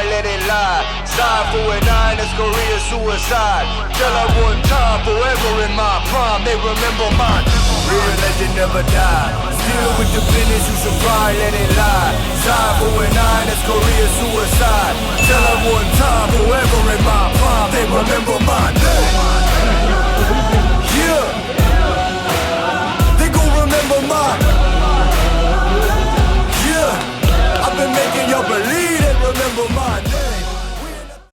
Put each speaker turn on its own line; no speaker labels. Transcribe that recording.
surprise, let it lie. Side 4 and 9, that's Korea suicide. Tell her one time, forever in my prime, they remember mine. Real legend never die. Still with the business, you surprise, let it lie. Side 4 and 9, that's Korea suicide. Tell her one time, forever